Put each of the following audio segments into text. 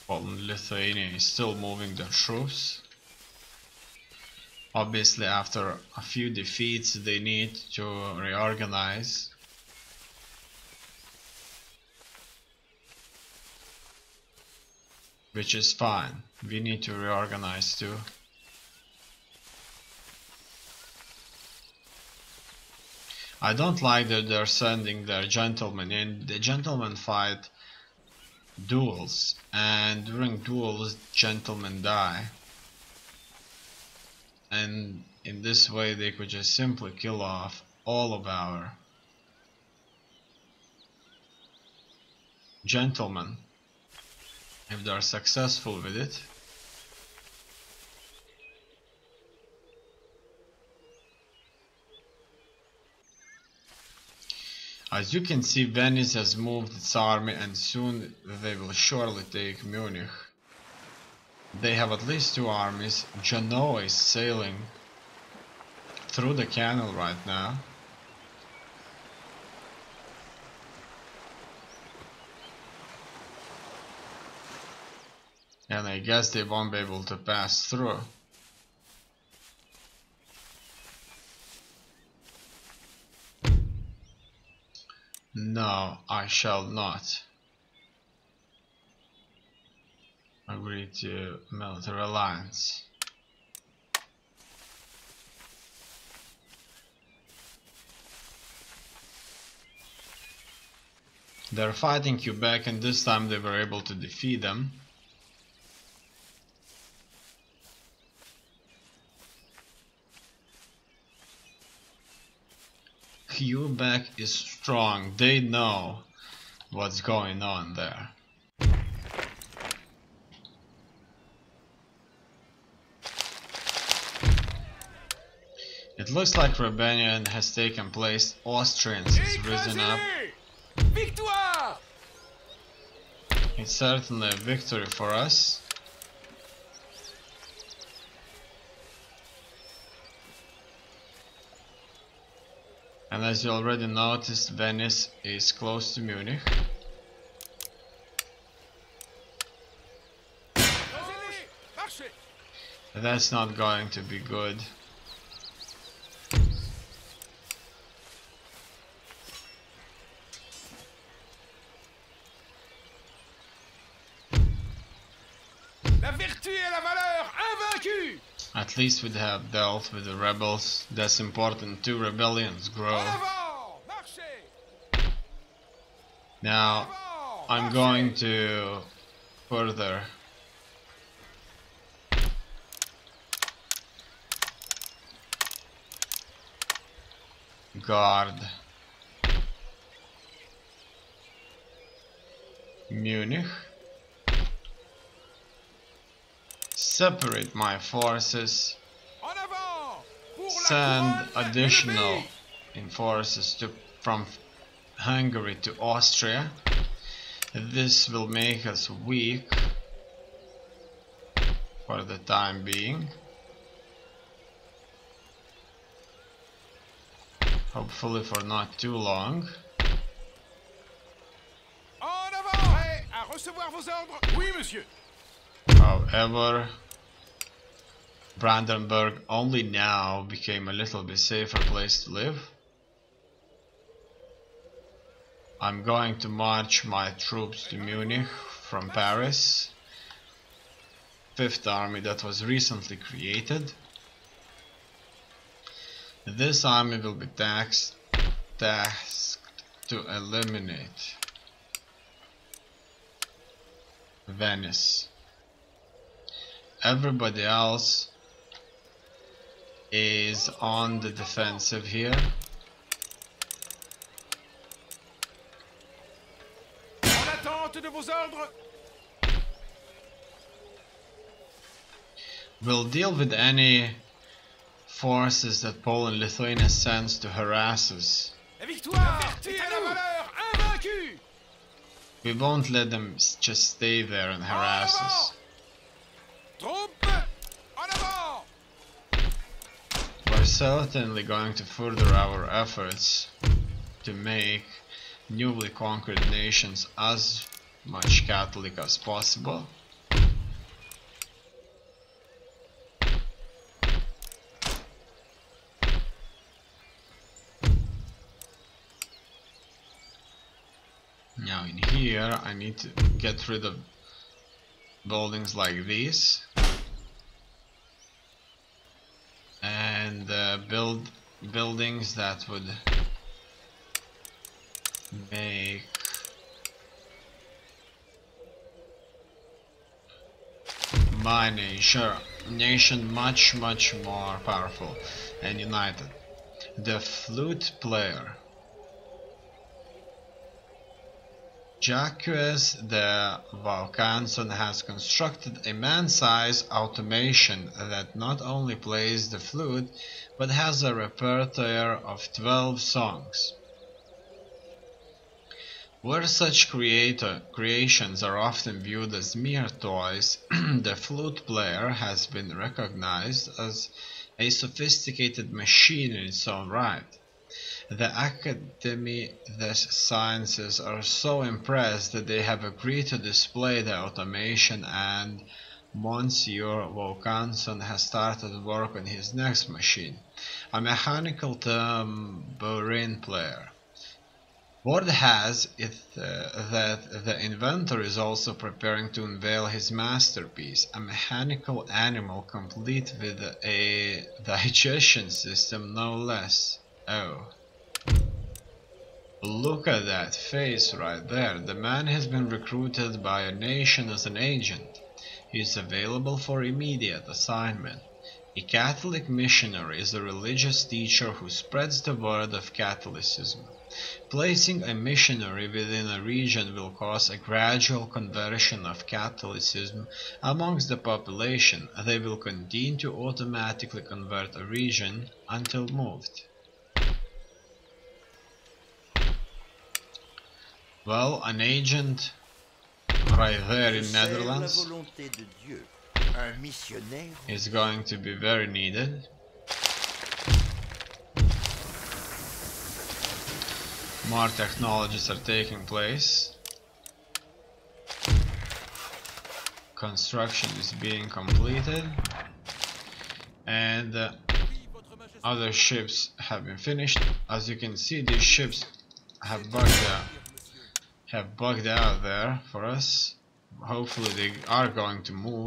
Poland, Lithuania is still moving their troops. Obviously, after a few defeats, they need to reorganize. Which is fine. We need to reorganize too. I don't like that they're sending their gentlemen in. The gentlemen fight duels, and during duels, gentlemen die. And in this way, they could just simply kill off all of our gentlemen if they're successful with it. As you can see, Venice has moved its army, and soon they will surely take Munich. They have at least 2 armies. Genoa is sailing through the canal right now. And I guess they won't be able to pass through. No, I shall not agree to military alliance. They're fighting Quebec, and this time they were able to defeat them. Quebec is strong. They know what's going on there. It looks like rebellion has taken place. Austrians has risen up. Victoire! It's certainly a victory for us. And as you already noticed, Venice is close to Munich. That's not going to be good. La vertu et la valeur invaincue! At least we have dealt with the rebels. That's important. 2 rebellions grow. Now I'm going to further guard Munich. Separate my forces, send additional forces from Hungary to Austria. This will make us weak for the time being. Hopefully for not too long. However, Brandenburg only now became a little bit safer place to live. I'm going to march my troops to Munich from Paris. 5th Army that was recently created. This army will be tasked to eliminate Venice. Everybody else is on the defensive here. We'll deal with any forces that Poland, Lithuania sends to harass us. We won't let them just stay there and harass us. We're certainly going to further our efforts to make newly conquered nations as much Catholic as possible. Now in here I need to get rid of buildings like these and build buildings that would make my nation much more powerful and united. The flute player. Jacques de Vaucanson has constructed a man-sized automation that not only plays the flute, but has a repertoire of 12 songs. Where such creations are often viewed as mere toys, the flute player has been recognized as a sophisticated machine in its own right. The Académie des Sciences are so impressed that they have agreed to display the automation, and Monsieur Vaucanson has started work on his next machine, a mechanical tambourine player. Word has it that the inventor is also preparing to unveil his masterpiece, a mechanical animal complete with a digestion system, no less. Oh. Look at that face right there. The man has been recruited by a nation as an agent. He is available for immediate assignment. A Catholic missionary is a religious teacher who spreads the word of Catholicism. Placing a missionary within a region will cause a gradual conversion of Catholicism amongst the population. They will continue to automatically convert a region until moved. Well, an agent right there in Netherlands is going to be very needed. More technologies are taking place. Construction is being completed. And other ships have been finished. As you can see, these ships have bugged out there for us. Hopefully they are going to move.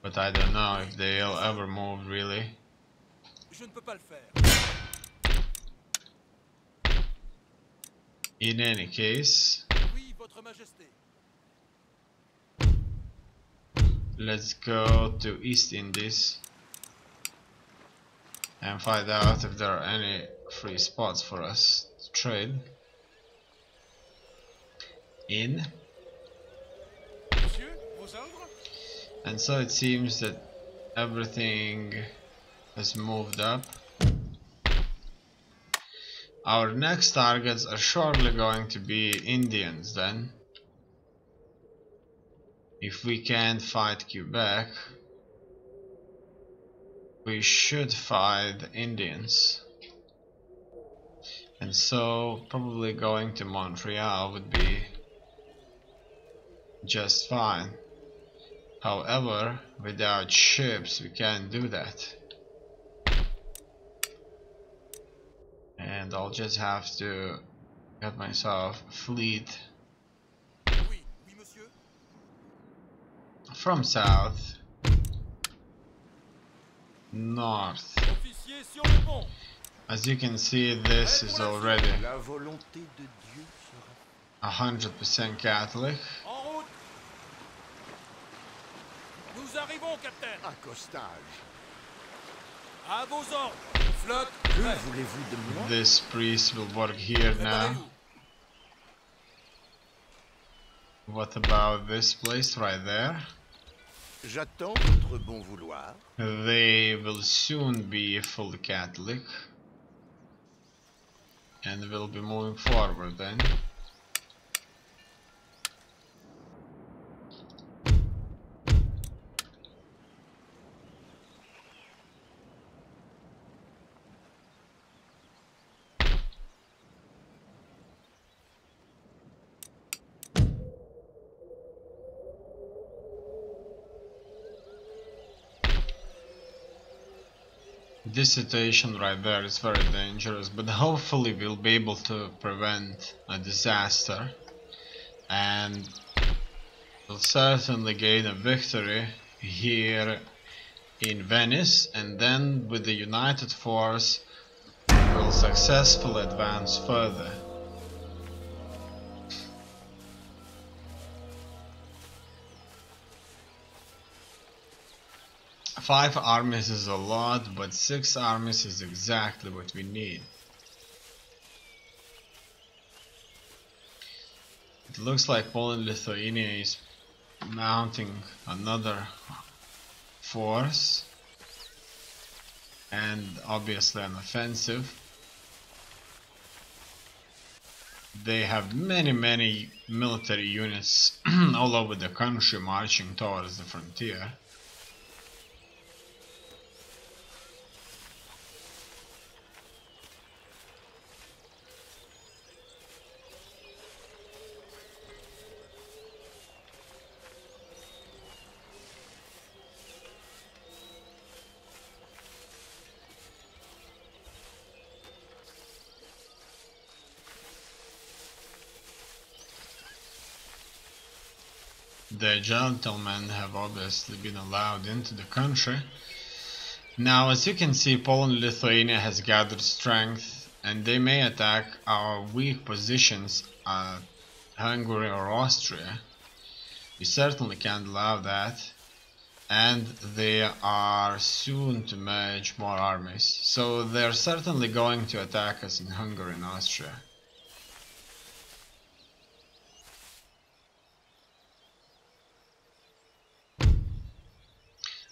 But I don't know if they'll ever move, really. In any case, let's go to East Indies and find out if there are any free spots for us to trade in. And so it seems that everything has moved up. Our next targets are surely going to be Indians then. If we can't fight Quebec, we should fight the Indians. And so probably going to Montreal would be just fine. However, without ships we can't do that. And I'll just have to get myself a fleet from south north. As you can see, this is already 100% Catholic. Nous arrivons, capitaine. Accostage. À vos ordres. Flotte. Que voulez-vous de moi? This priest will work here now. What about this place right there? J'attends votre bon vouloir. They will soon be fully Catholic. And will be moving forward then. This situation right there is very dangerous, but hopefully we'll be able to prevent a disaster, and we'll certainly gain a victory here in Venice, and then with the united force we'll successfully advance further. Five armies is a lot, but 6 armies is exactly what we need. It looks like Poland Lithuania is mounting another force, and obviously an offensive. They have many military units all over the country marching towards the frontier. The gentlemen have obviously been allowed into the country. Now, as you can see, Poland-Lithuania has gathered strength, and they may attack our weak positions at Hungary or Austria. We certainly can't allow that. And they are soon to merge more armies, so they're certainly going to attack us in Hungary and Austria.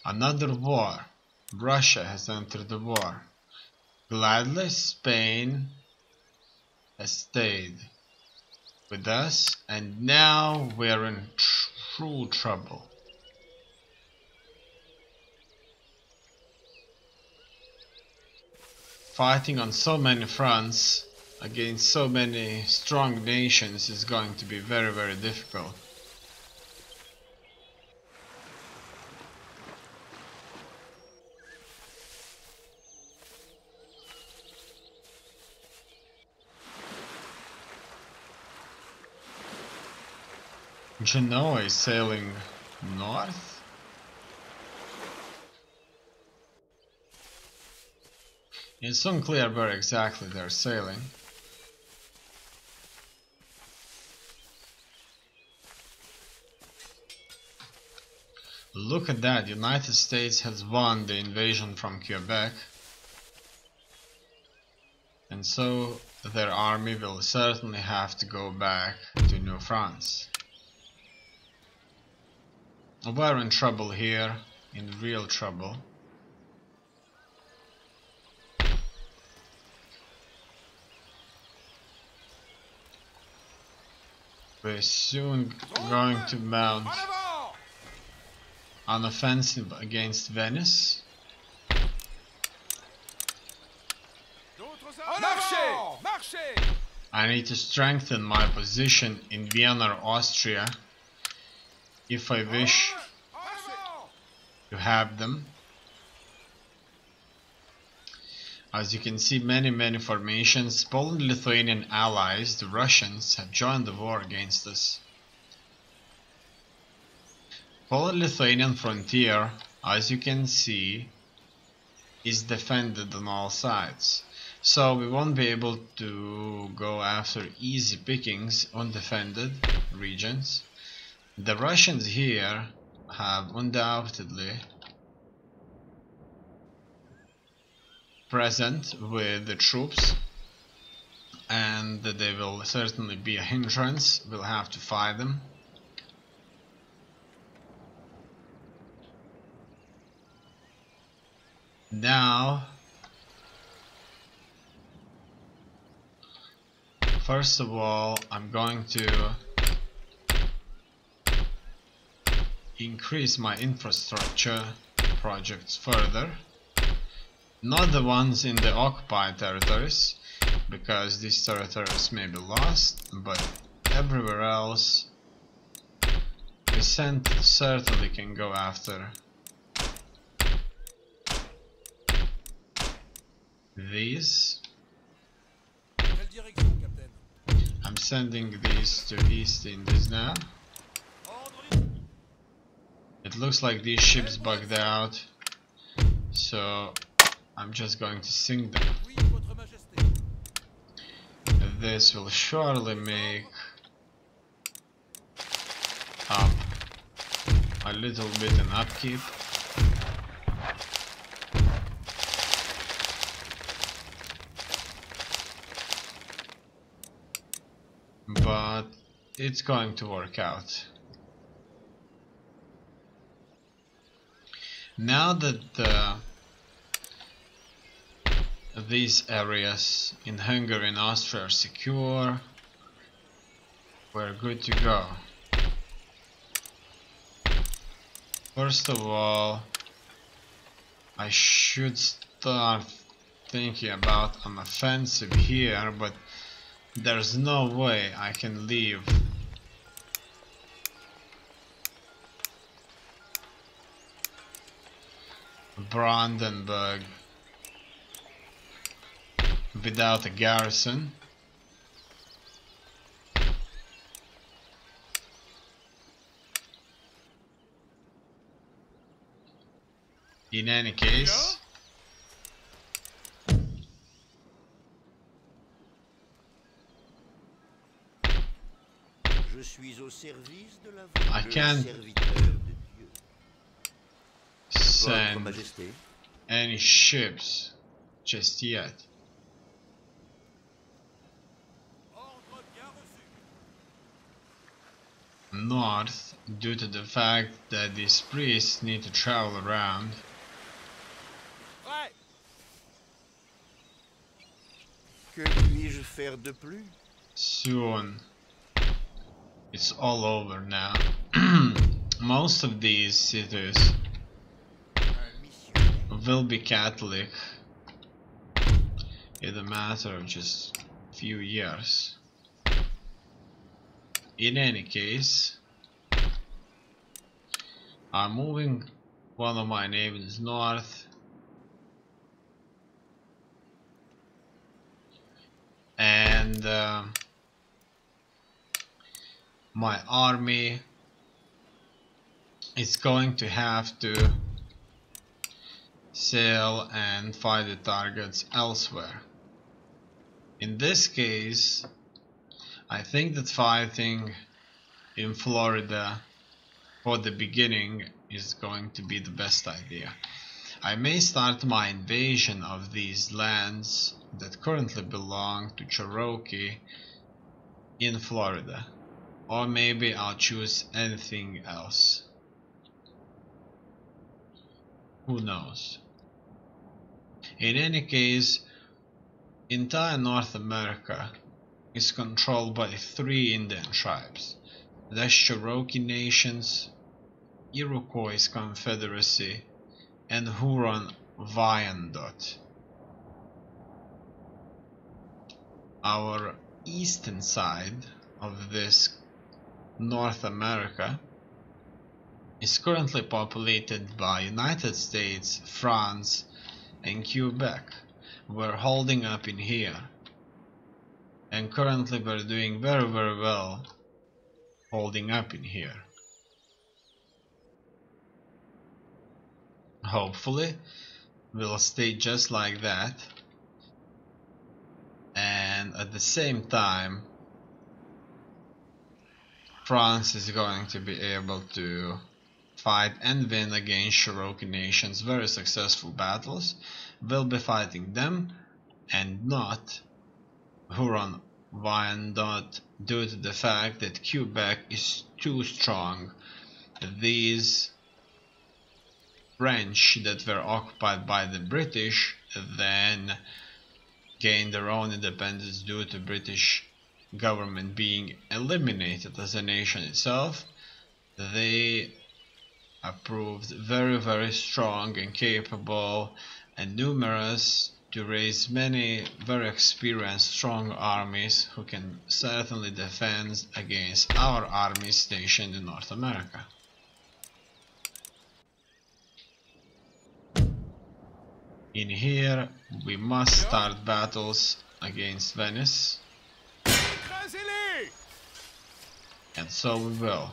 Another war. Russia has entered the war. Gladly, Spain has stayed with us, and now we're in true trouble. Fighting on so many fronts against so many strong nations is going to be very difficult. Genoa is sailing north. It's unclear where exactly they're sailing. Look at that, United States has won the invasion from Quebec, and so their army will certainly have to go back to New France. We're in trouble here, in real trouble. We're soon going to mount an offensive against Venice. I need to strengthen my position in Vienna or Austria if I wish to have them. As you can see, many formations. Poland-Lithuanian allies, the Russians, have joined the war against us. Poland-Lithuanian frontier, as you can see, is defended on all sides. So we won't be able to go after easy pickings undefended regions. The Russians here have undoubtedly present with the troops, and they will certainly be a hindrance. We'll have to fight them. Now, first of all, I'm going to increase my infrastructure projects further. Not the ones in the occupied territories, because these territories may be lost, but everywhere else we certainly can go after. these. Quelle direction, Captain? I'm sending these to East Indies now. Ordre. It looks like these ships bugged out, so I'm just going to sink them. Oui, Votre Majesté. This will surely make up a little bit in upkeep. But it's going to work out. Now that these areas in Hungary and Austria are secure, we're good to go. First of all, I should start thinking about an offensive here, but there's no way I can leave Brandenburg without a garrison. In any case, Je suis au service de la I can't serviteur de Dieu. Votre send Majesté. any ships just yet. Ordre bien reçu. North, due to the fact that these priests need to travel around. Prêt. Que puis-je faire de plus? Soon it's all over now. Most of these cities Un missionnaire. will be Catholic in a matter of just a few years. In any case, I'm moving one of my navies north, and my army is going to have to sail and fight the targets elsewhere. In this case, I think that fighting in Florida for the beginning is going to be the best idea. I may start my invasion of these lands that currently belong to Cherokee in Florida, or maybe I'll choose anything else. Who knows? In any case, entire North America is controlled by 3 Indian tribes: the Cherokee Nations, Iroquois Confederacy, and Huron-Wyandot. Our eastern side of this North America is currently populated by United States, France, and Quebec. We're holding up in here, and currently we're doing very well holding up in here. Hopefully we'll stay just like that, and at the same time France is going to be able to fight and win against Cherokee Nations. Very successful battles. We'll be fighting them and not Huron-Wyandot, due to the fact that Quebec is too strong. These French that were occupied by the British then gained their own independence due to British government being eliminated as a nation itself. They proved very strong and capable and numerous to raise many very experienced strong armies who can certainly defend against our armies stationed in North America. In here, we must start battles against Venice. Écrasez-les! And so we will.